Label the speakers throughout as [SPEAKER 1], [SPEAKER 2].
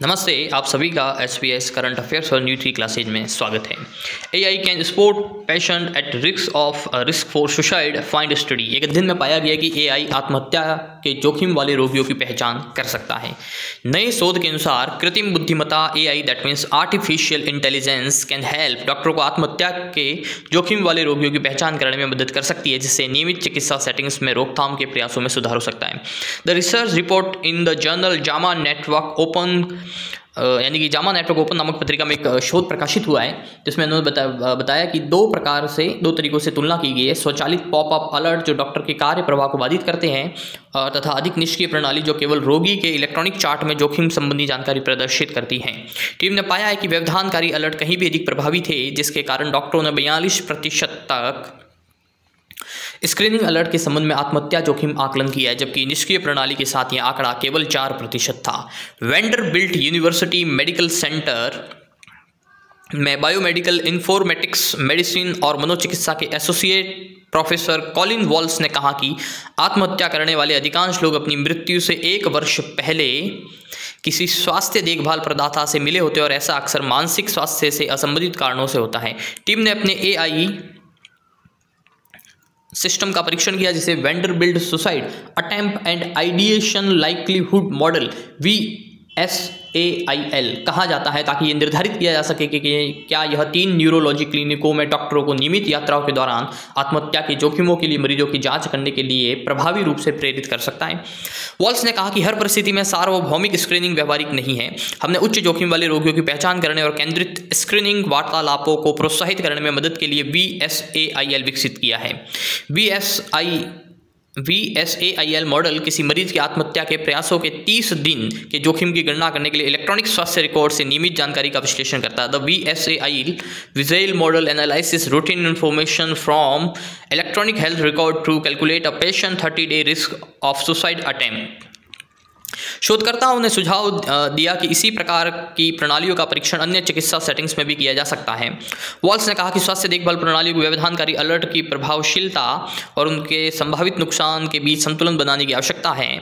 [SPEAKER 1] नमस्ते, आप सभी का SBS करंट अफेयर्स और न्यू 3 क्लासेज में स्वागत है। AI can support patient at risk for suicide find study. एक अध्ययन में पाया गया कि AI आत्महत्या के जोखिम वाले रोगियों की पहचान कर सकता है। नए शोध के अनुसार कृत्रिम बुद्धिमत्ता AI that means artificial intelligence can help डॉक्टरों को आत्महत्या के जोखिम वाले रोगियों की पहचान करने में मदद कर सकती है, जिससे नियमित चिकित्सा सेटिंग्स में रोकथाम के प्रयासों में सुधार हो सकता है। The research report in the journal Jama network open यानी कि जामा नेटवर्क ओपन नामक पत्रिका में एक शोध प्रकाशित हुआ है, जिसमें उन्होंने बताया कि दो तरीकों से तुलना की गई है। स्वचालित पॉपअप अलर्ट जो डॉक्टर के कार्य प्रवाह को बाधित करते हैं तथा अधिक निष्क्रिय प्रणाली जो केवल रोगी के इलेक्ट्रॉनिक चार्ट में जोखिम संबंधी जानकारी प्रदर्शित करती हैं। टीम ने पाया है कि व्यवधानकारी अलर्ट कहीं भी अधिक प्रभावी थे, जिसके कारण डॉक्टरों ने 42% तक स्क्रीनिंग अलर्ट के संबंध में आत्महत्या जोखिम आकलन किया है, जबकि निष्क्रिय प्रणाली के साथ यह आंकड़ा केवल 4% था। वेंडरबिल्ट यूनिवर्सिटी मेडिकल सेंटर में बायोमेडिकल इन्फॉर्मेटिक्स मेडिसिन और मनोचिकित्सा के एसोसिएट प्रोफेसर कॉलिन वॉल्स ने कहा कि आत्महत्या करने वाले अधिकांश लोग अपनी मृत्यु से 1 वर्ष पहले किसी स्वास्थ्य देखभाल प्रदाता से मिले होते हैं और ऐसा अक्सर मानसिक स्वास्थ्य से असंबंधित कारणों से होता है। टीम ने अपने AI सिस्टम का परीक्षण किया, जिसे Vanderbilt suicide attempt and ideation likelihood model VSAIL कहा जाता है, ताकि ये निर्धारित किया जा सके कि क्या यह 3 न्यूरोलॉजी क्लिनिकों में डॉक्टरों को नियमित यात्राओं के दौरान आत्महत्या के जोखिमों के लिए मरीजों की जांच करने के लिए प्रभावी रूप से प्रेरित कर सकता है। वॉल्स ने कहा कि हर परिस्थिति में सार्वभौमिक स्क्रीनिंग व्यवहारिक नहीं है। हमने उच्च जोखिम वाले रोगियों की पहचान करने और केंद्रित स्क्रीनिंग वार्तालापों को प्रोत्साहित करने में मदद के लिए VSAIL विकसित किया है। VSAIL मॉडल किसी मरीज की आत्महत्या के प्रयासों के 30 दिन के जोखिम की गणना करने के लिए इलेक्ट्रॉनिक स्वास्थ्य रिकॉर्ड से नियमित जानकारी का विश्लेषण करता है। The VSAIL model analysis routine information from electronic health record to calculate a patient 30-day risk of suicide attempt. शोधकर्ताओं ने सुझाव दिया कि इसी प्रकार की प्रणालियों का परीक्षण अन्य चिकित्सा सेटिंग्स में भी किया जा सकता है। वॉल्स ने कहा कि स्वास्थ्य देखभाल प्रणाली को व्यवधानकारी अलर्ट की प्रभावशीलता और उनके संभावित नुकसान के बीच संतुलन बनाने की आवश्यकता है।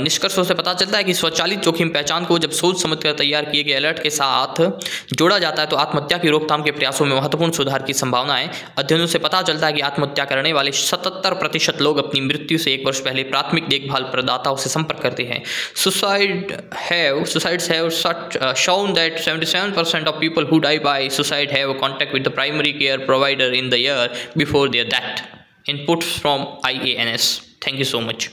[SPEAKER 1] निष्कर्षों से पता चलता है कि स्वचालित जोखिम पहचान को जब सोच समझकर तैयार किए गए अलर्ट के साथ जोड़ा जाता है तो आत्महत्या की रोकथाम के प्रयासों में महत्वपूर्ण सुधार की संभावना है। अध्ययनों से पता चलता है कि आत्महत्या करने वाले 77% लोग अपनी मृत्यु से 1 वर्ष पहले प्राथमिक देखभाल प्रदाताओं से संपर्क करते हैं। Suicides have shown that 77% of people who die by suicide have contact with the primary care provider in the year before their death. Inputs from IANS. Thank you so much.